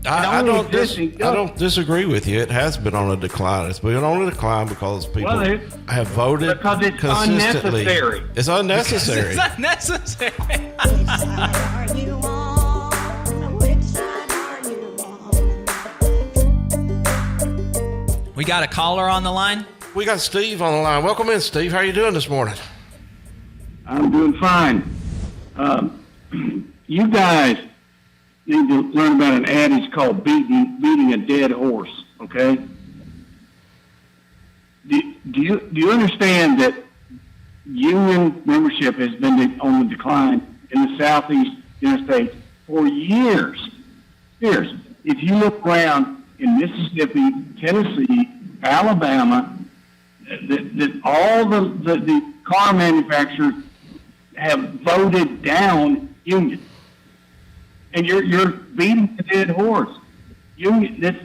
I don't disagree with you. It has been on a decline. It's been on a decline because people have voted because it's consistently. Unnecessary. It's unnecessary. It's unnecessary. Which side are you on? Which side are you on? We got a caller on the line. We got Steve on the line. Welcome in, Steve. How are you doing this morning? I'm doing fine. You guys need to learn about an adage called beating a dead horse. Okay? Do you understand that union membership has been on the decline in the southeast United States for years? Years. If you look around in Mississippi, Tennessee, Alabama, that all the car manufacturers have voted down union, and you're beating the dead horse. Union, this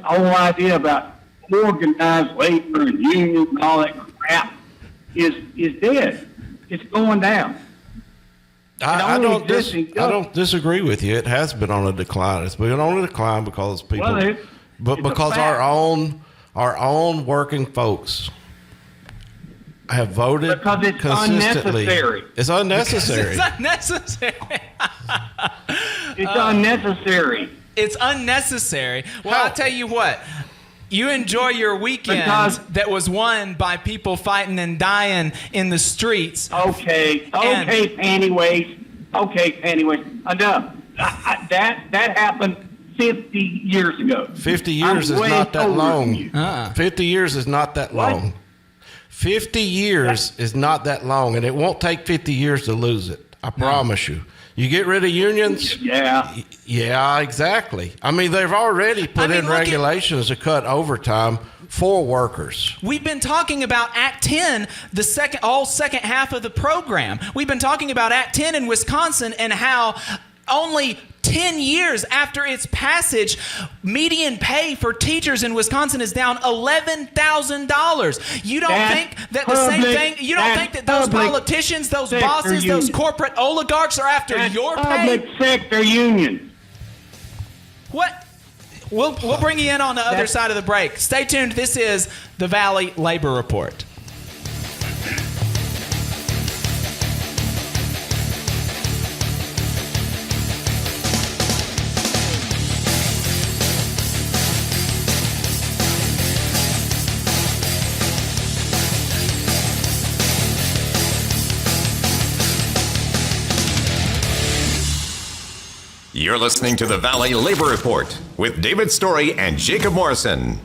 whole idea about organized labor and unions and all that crap is dead. It's going down. I don't disagree with you. It has been on a decline. It's been on a decline because people, because our own working folks have voted because it's consistently. Unnecessary. It's unnecessary. It's unnecessary. It's unnecessary. It's unnecessary. Well, I'll tell you what. You enjoy your weekend that was won by people fighting and dying in the streets. Okay, pantywaist. Okay, pantywaist. Enough. That happened 50 years ago. 50 years is not that long. 50 years is not that long. 50 years is not that long, and it won't take 50 years to lose it. I promise you. You get rid of unions? Yeah, exactly. I mean, they've already put in regulations to cut overtime for workers. We've been talking about Act 10 the second half of the program. We've been talking about Act 10 in Wisconsin and how only 10 years after its passage, median pay for teachers in Wisconsin is down $11,000. You don't think that the same thing? You don't think that those politicians, those bosses, those corporate oligarchs are after your pay? Public sector unions. What? We'll bring you in on the other side of the break. Stay tuned. This is the Valley Labor Report. You're listening to the Valley Labor Report with David Story and Jacob Morrison.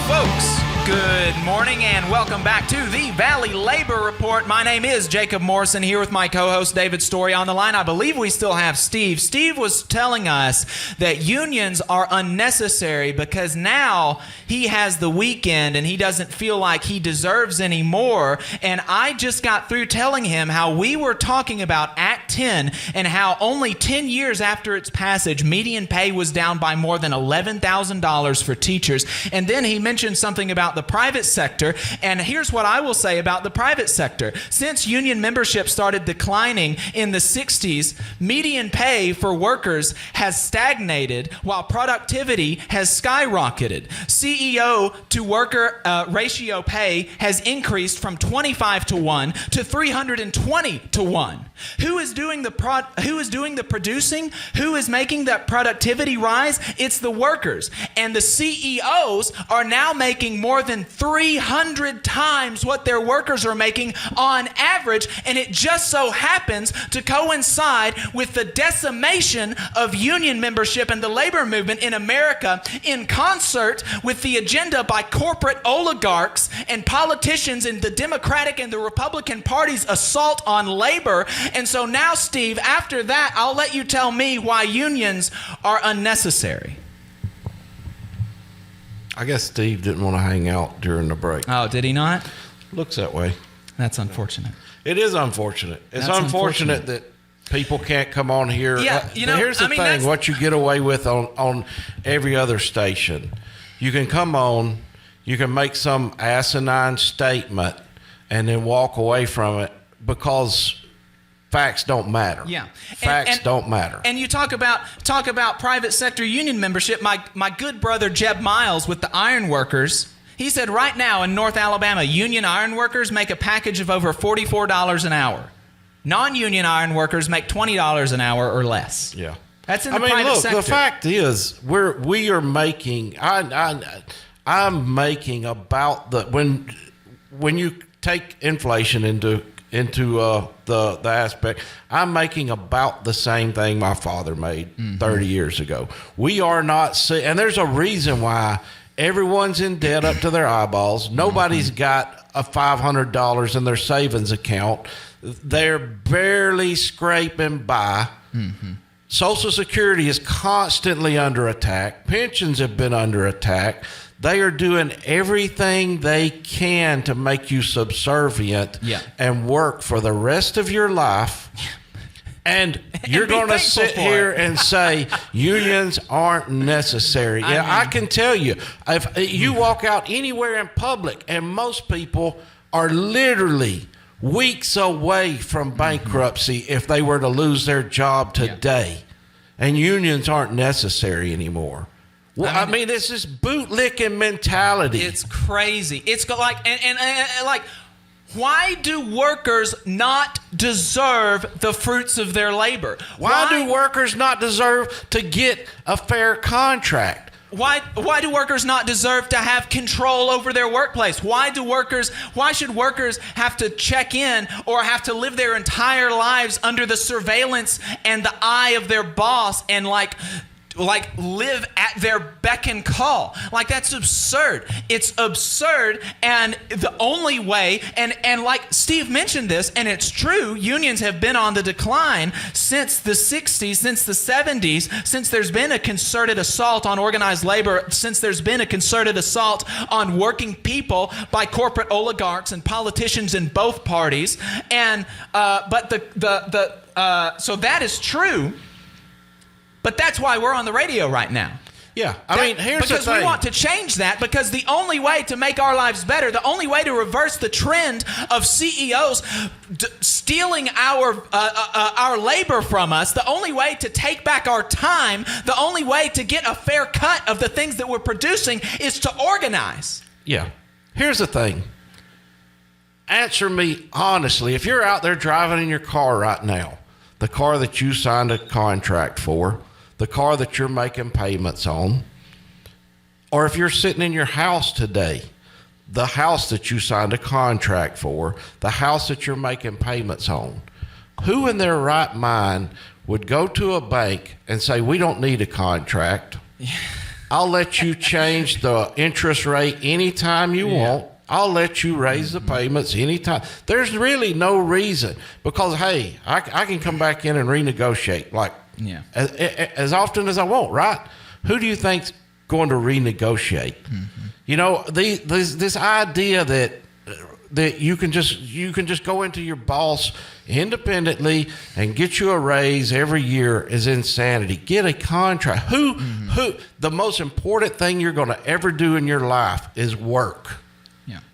Folks, good morning and welcome back to the Valley Labor Report. My name is Jacob Morrison, here with my co-host David Story on the line. I believe we still have Steve. Steve was telling us that unions are unnecessary because now he has the weekend and he doesn't feel like he deserves any more. And I just got through telling him how we were talking about Act 10 and how only 10 years after its passage, median pay was down by more than $11,000 for teachers. And then he mentioned something about the private sector. And here's what I will say about the private sector. Since union membership started declining in the 60s, median pay for workers has stagnated while productivity has skyrocketed. CEO to worker ratio pay has increased from 25 to 1 to 320 to 1. Who is doing the producing? Who is making that productivity rise? It's the workers. And the CEOs are now making more than 300 times what their workers are making on average, and it just so happens to coincide with the decimation of union membership and the labor movement in America in concert with the agenda by corporate oligarchs and politicians in the Democratic and the Republican party's assault on labor. And so now, Steve, after that, I'll let you tell me why unions are unnecessary. I guess Steve didn't want to hang out during the break. Oh, did he not? Looks that way. That's unfortunate. It is unfortunate. It's unfortunate that people can't come on here. Yeah, here's the thing, what you get away with on every other station. You can come on, you can make some asinine statement and then walk away from it because facts don't matter. Yeah. Facts don't matter. And you talk about private sector union membership. My good brother Jeb Miles with the iron workers, he said right now in North Alabama, union iron workers make a package of over $44 an hour. Non-union iron workers make $20 an hour or less. Yeah. That's in the private sector. The fact is, we are making. I'm making about when you take inflation into the aspect, I'm making about the same thing my father made 30 years ago. We are not, and there's a reason why everyone's in debt up to their eyeballs. Nobody's got a $500 in their savings account. They're barely scraping by. Social Security is constantly under attack. Pensions have been under attack. They are doing everything they can to make you subservient and work for the rest of your life. And you're going to sit here and say unions aren't necessary. I can tell you, if you walk out anywhere in public, and most people are literally weeks away from bankruptcy if they were to lose their job today. And unions aren't necessary anymore. Well, I mean, it's this bootlicking mentality. It's crazy. It's like, and like, why do workers not deserve the fruits of their labor? Why do workers not deserve to get a fair contract? Why do workers not deserve to have control over their workplace? Why should workers have to check in or have to live their entire lives under the surveillance and the eye of their boss and like live at their beck and call? Like, that's absurd. It's absurd. And the only way, and like Steve mentioned this, and it's true, unions have been on the decline since the 60s, since the 70s, since there's been a concerted assault on organized labor, since there's been a concerted assault on working people by corporate oligarchs and politicians in both parties. And but so that is true. But that's why we're on the radio right now. Yeah. I mean, here's the thing. Because we want to change that, because the only way to make our lives better, the only way to reverse the trend of CEOs stealing our labor from us, the only way to take back our time, the only way to get a fair cut of the things that we're producing is to organize. Yeah. Here's the thing. Answer me honestly. If you're out there driving in your car right now, the car that you signed a contract for, the car that you're making payments on, or if you're sitting in your house today, the house that you signed a contract for, the house that you're making payments on, who in their right mind would go to a bank and say, we don't need a contract. I'll let you change the interest rate anytime you want. I'll let you raise the payments anytime. There's really no reason, because, hey, I can come back in and renegotiate as often as I want, right? Who do you think's going to renegotiate? You know, this idea that you can just go into your boss independently and get you a raise every year is insanity. Get a contract. Who the most important thing you're going to ever do in your life is work.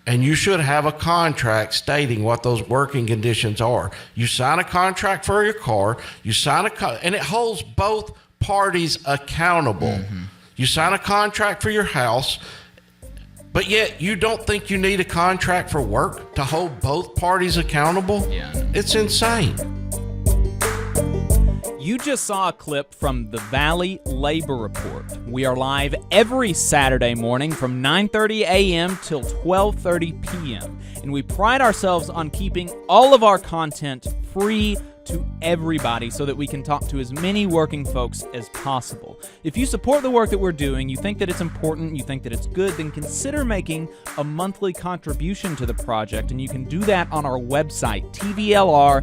And you should have a contract stating what those working conditions are. You sign a contract for your car, and it holds both parties accountable. You sign a contract for your house, but yet you don't think you need a contract for work to hold both parties accountable? It's insane. You just saw a clip from the Valley Labor Report. We are live every Saturday morning from 9:30 a.m. till 12:30 p.m. And we pride ourselves on keeping all of our content free to everybody so that we can talk to as many working folks as possible. If you support the work that we're doing, you think that it's important, you think that it's good, then consider making a monthly contribution to the project, and you can do that on our website, tvlr.fm.